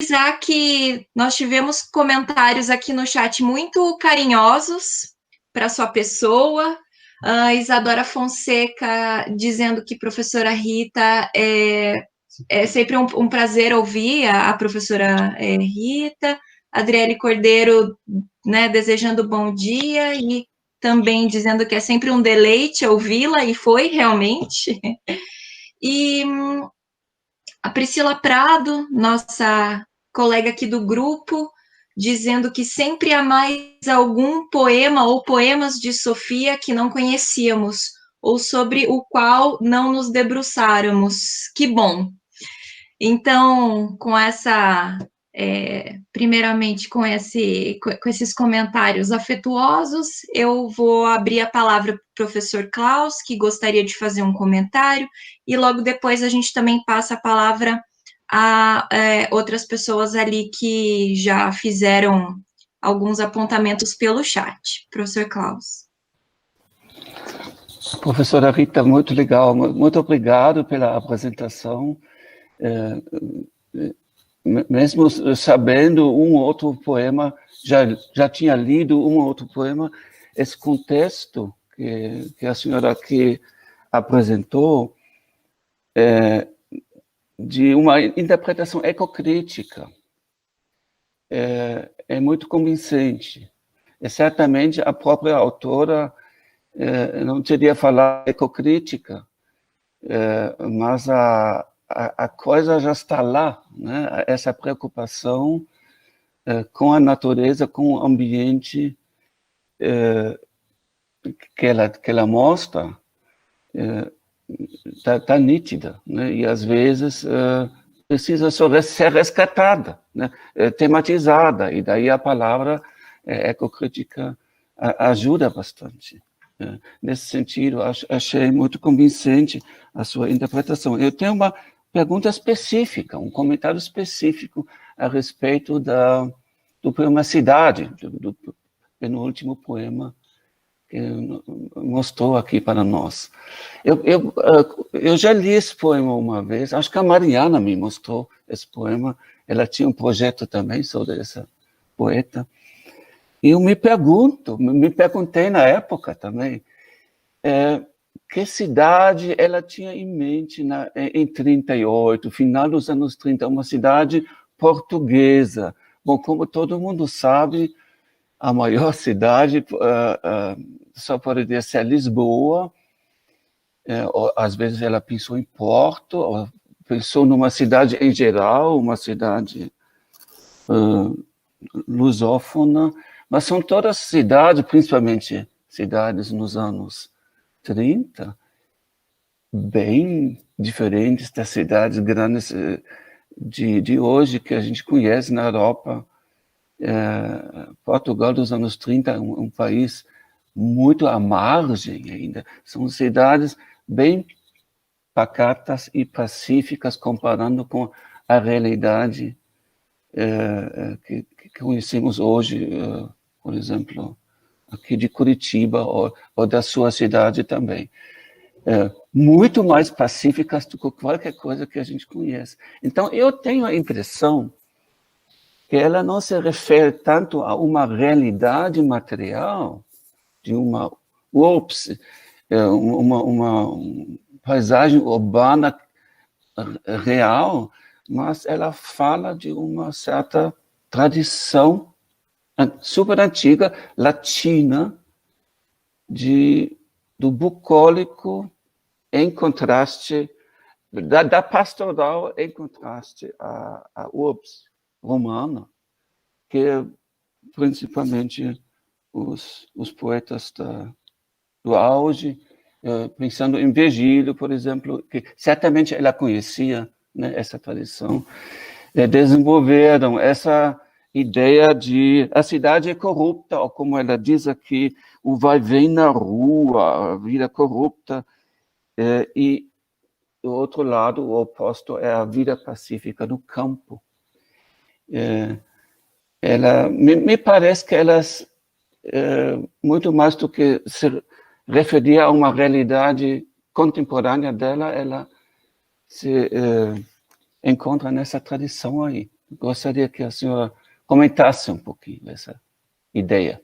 avisar que nós tivemos comentários aqui no chat muito carinhosos para sua pessoa. A Isadora Fonseca dizendo que professora Rita é sempre um prazer ouvir a professora Rita. Adriele Cordeiro, né, desejando bom dia e também dizendo que é sempre um deleite ouvi-la, e foi realmente. E a Priscila Prado, nossa colega aqui do grupo, dizendo que sempre há mais algum poema ou poemas de Sofia que não conhecíamos, ou sobre o qual não nos debruçáramos. Que bom! Então, com essa, primeiramente com esses comentários afetuosos, eu vou abrir a palavra para o professor Klaus, que gostaria de fazer um comentário, e logo depois a gente também passa a palavra a outras pessoas ali que já fizeram alguns apontamentos pelo chat. Professor Klaus. Professora Rita, muito legal, muito obrigado pela apresentação. Mesmo sabendo um outro poema, já tinha lido um outro poema, esse contexto que a senhora aqui apresentou, de uma interpretação ecocrítica, é muito convincente. E certamente a própria autora não teria falado ecocrítica, mas a coisa já está lá, né? Essa preocupação com a natureza, com o ambiente que ela mostra, está nítida, né? E às vezes precisa só ser resgatada, né? Tematizada, e daí a palavra ecocrítica ajuda bastante. Nesse sentido, achei muito convincente a sua interpretação. Eu tenho uma pergunta específica, um comentário específico a respeito do poema Cidade, do penúltimo poema que mostrou aqui para nós. Eu já li esse poema uma vez, acho que a Mariana me mostrou esse poema, ela tinha um projeto também sobre essa poeta. E eu me perguntei na época também, que cidade ela tinha em mente em 38, final dos anos 30, uma cidade portuguesa. Bom, como todo mundo sabe, a maior cidade só poderia ser Lisboa. Às vezes ela pensou em Porto, ou pensou numa cidade em geral, uma cidade lusófona, mas são todas cidades, principalmente cidades nos anos 30, bem diferentes das cidades grandes de hoje, que a gente conhece na Europa. Portugal dos anos 30 é um país muito à margem ainda. São cidades bem pacatas e pacíficas, comparando com a realidade que conhecemos hoje, por exemplo, aqui de Curitiba, ou da sua cidade também. Muito mais pacíficas do que qualquer coisa que a gente conhece. Então, eu tenho a impressão que ela não se refere tanto a uma realidade material, de uma paisagem urbana real, mas ela fala de uma certa tradição super antiga, latina, do bucólico em contraste, da pastoral em contraste à urbs romana, que é principalmente os poetas do auge, pensando em Virgílio, por exemplo, que certamente ela conhecia, né, essa tradição, desenvolveram essa ideia de a cidade é corrupta, ou como ela diz aqui, o vai-vem na rua, a vida corrupta, e do outro lado, o oposto é a vida pacífica no campo. Me parece que elas, muito mais do que se referir a uma realidade contemporânea dela, ela se encontra nessa tradição aí. Gostaria que a senhora comentasse um pouquinho essa ideia.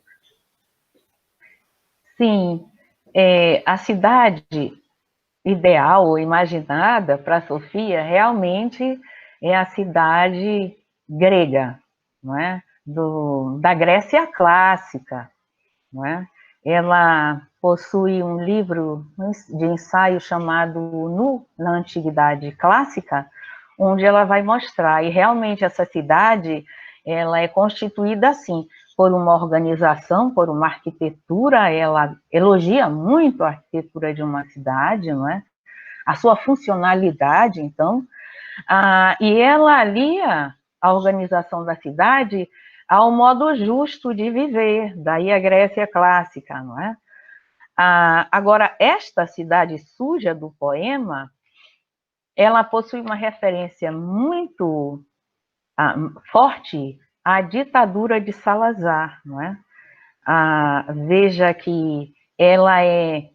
Sim, a cidade ideal ou imaginada para Sofia realmente é a cidade grega, não é? Da Grécia clássica, não é? Ela possui um livro de ensaio chamado Nu na Antiguidade Clássica, onde ela vai mostrar, e realmente essa cidade, ela é constituída assim, por uma organização, por uma arquitetura, ela elogia muito a arquitetura de uma cidade, não é? A sua funcionalidade, então, e ela alia a organização da cidade ao modo justo de viver, daí a Grécia clássica, não é? Agora, esta cidade suja do poema, ela possui uma referência muito forte à ditadura de Salazar, não é? Veja que ela é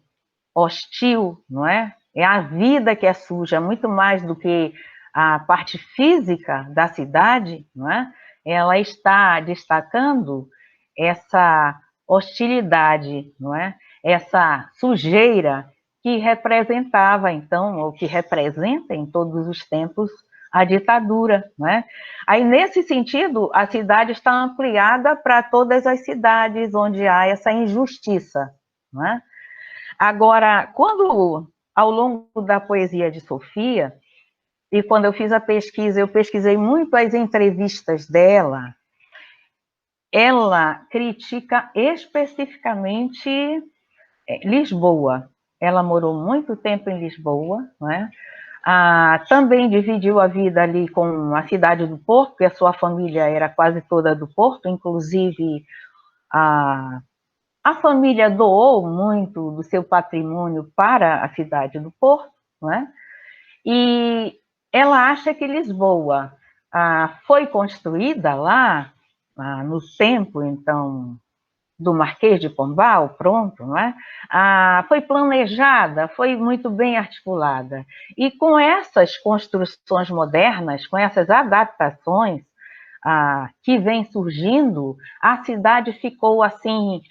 hostil, não é? É a vida que é suja, muito mais do que a parte física da cidade, não é? Ela está destacando essa hostilidade, não é? Essa sujeira que representava, então, ou que representa em todos os tempos a ditadura, não é? Aí, nesse sentido, a cidade está ampliada para todas as cidades onde há essa injustiça, não é? Agora, quando, ao longo da poesia de Sofia, e quando eu fiz a pesquisa, eu pesquisei muito as entrevistas dela, ela critica especificamente Lisboa. Ela morou muito tempo em Lisboa, não é? Também dividiu a vida ali com a cidade do Porto, porque a sua família era quase toda do Porto, inclusive a família doou muito do seu patrimônio para a cidade do Porto, não é? E ela acha que Lisboa foi construída lá no tempo, então, do Marquês de Pombal, pronto, não é? Foi planejada, foi muito bem articulada. E com essas construções modernas, com essas adaptações que vêm surgindo, a cidade ficou assim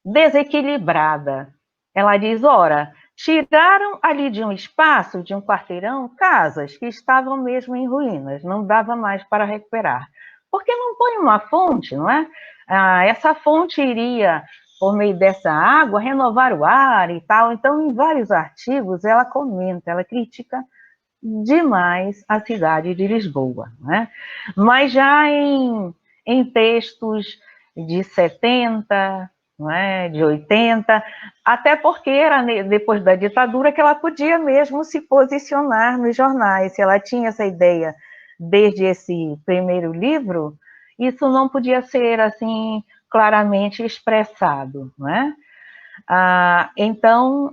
desequilibrada. Ela diz, ora, tiraram ali de um espaço, de um quarteirão, casas que estavam mesmo em ruínas, não dava mais para recuperar. Porque não põe uma fonte, não é? Essa fonte iria, por meio dessa água, renovar o ar e tal. Então, em vários artigos, ela comenta, ela critica demais a cidade de Lisboa, não é? Mas já em textos de 70, não é? De 80, até porque era depois da ditadura que ela podia mesmo se posicionar nos jornais. Se ela tinha essa ideia desde esse primeiro livro, isso não podia ser assim claramente expressado, não é? Então,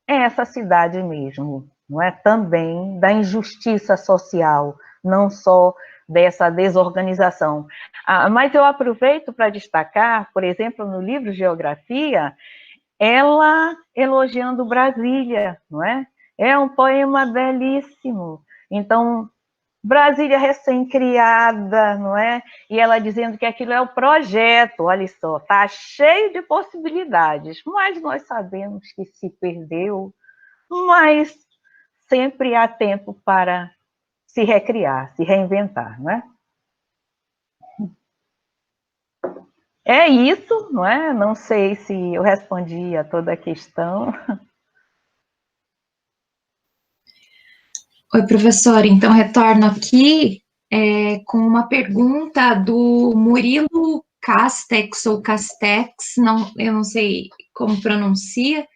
é essa cidade mesmo, não é? Também da injustiça social, não só dessa desorganização. Mas eu aproveito para destacar, por exemplo, no livro Geografia, ela elogiando Brasília, não é? É um poema belíssimo. Então, Brasília recém-criada, não é? E ela dizendo que aquilo é o projeto, olha só, está cheio de possibilidades, mas nós sabemos que se perdeu, mas sempre há tempo para se recriar, se reinventar, não é? É isso, não é? Não sei se eu respondi a toda a questão. Oi, professora. Então, retorno aqui com uma pergunta do Murilo Castex, ou Castex, eu não sei como pronuncia.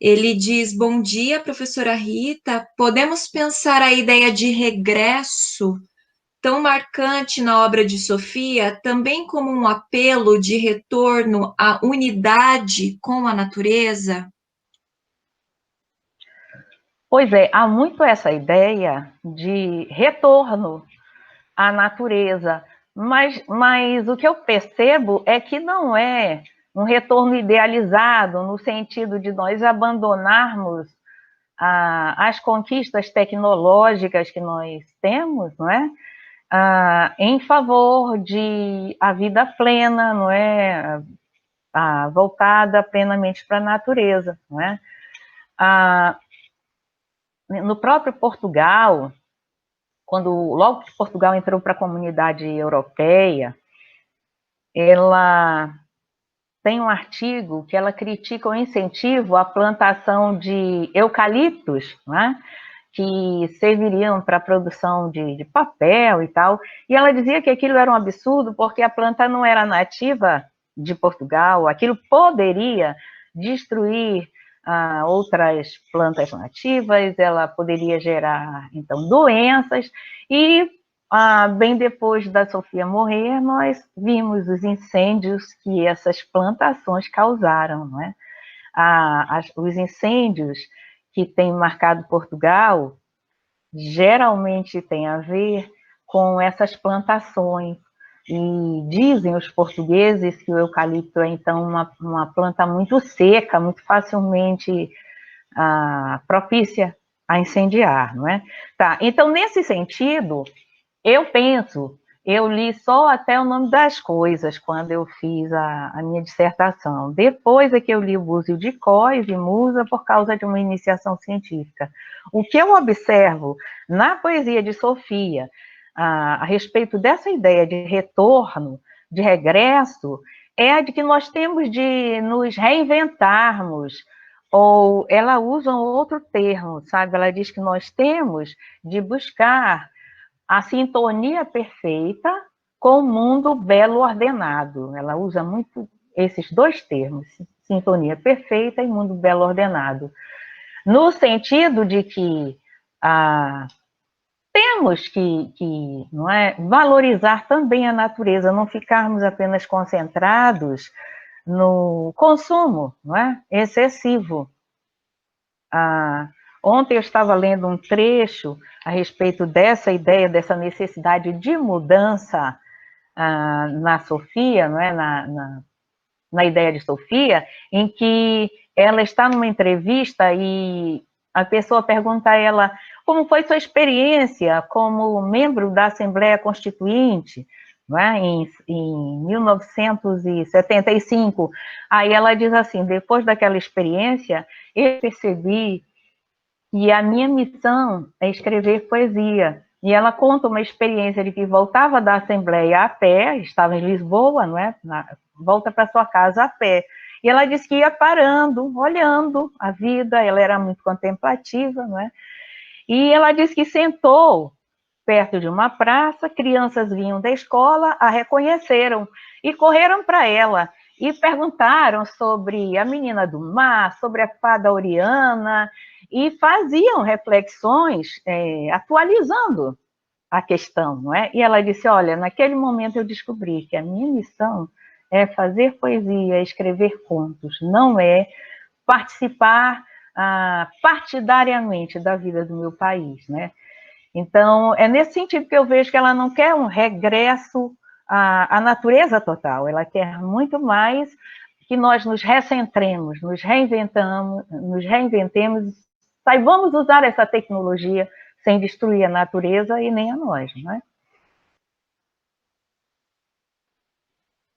Ele diz, bom dia, professora Rita. Podemos pensar a ideia de regresso tão marcante na obra de Sofia também como um apelo de retorno à unidade com a natureza? Pois é, há muito essa ideia de retorno à natureza, mas o que eu percebo é que não é um retorno idealizado, no sentido de nós abandonarmos as conquistas tecnológicas que nós temos, não é? Em favor de a vida plena, não é? Voltada plenamente para a natureza, não é? No próprio Portugal, logo que Portugal entrou para a comunidade europeia, ela tem um artigo que ela critica o incentivo à plantação de eucaliptos, né, que serviriam para a produção de papel e tal, e ela dizia que aquilo era um absurdo porque a planta não era nativa de Portugal, aquilo poderia destruir outras plantas nativas, ela poderia gerar, então, doenças, e bem depois da Sofia morrer, nós vimos os incêndios que essas plantações causaram, não é? Os incêndios que têm marcado Portugal geralmente têm a ver com essas plantações. E dizem os portugueses que o eucalipto é, então, uma planta muito seca, muito facilmente propícia a incendiar, não é? Tá, então, nesse sentido, eu li só até o nome das coisas quando eu fiz a minha dissertação. Depois é que eu li o Búzio de Cós e Musa por causa de uma iniciação científica. O que eu observo na poesia de Sofia, a respeito dessa ideia de retorno, de regresso, é a de que nós temos de nos reinventarmos, ou ela usa um outro termo, sabe? Ela diz que nós temos de buscar a sintonia perfeita com o mundo belo ordenado. Ela usa muito esses dois termos, sintonia perfeita e mundo belo ordenado, no sentido de que temos que não é, valorizar também a natureza, não ficarmos apenas concentrados no consumo, não é, excessivo. Ontem eu estava lendo um trecho a respeito dessa ideia, dessa necessidade de mudança na Sofia, não é? Na ideia de Sofia, em que ela está numa entrevista e a pessoa pergunta a ela como foi sua experiência como membro da Assembleia Constituinte, não é? em 1975. Aí ela diz assim, depois daquela experiência, eu percebi que a minha missão é escrever poesia. E ela conta uma experiência de que voltava da Assembleia a pé, estava em Lisboa, não é? Volta para sua casa a pé. E ela disse que ia parando, olhando a vida, ela era muito contemplativa, não é? E ela disse que sentou perto de uma praça, crianças vinham da escola, a reconheceram e correram para ela e perguntaram sobre a menina do mar, sobre a fada Oriana, e faziam reflexões atualizando a questão, não é? E ela disse, olha, naquele momento eu descobri que a minha missão é fazer poesia, escrever contos, não é participar partidariamente da vida do meu país, né? Então, é nesse sentido que eu vejo que ela não quer um regresso à natureza total, ela quer muito mais que nós nos recentremos, nos reinventemos, saibamos usar essa tecnologia sem destruir a natureza e nem a nós, não é?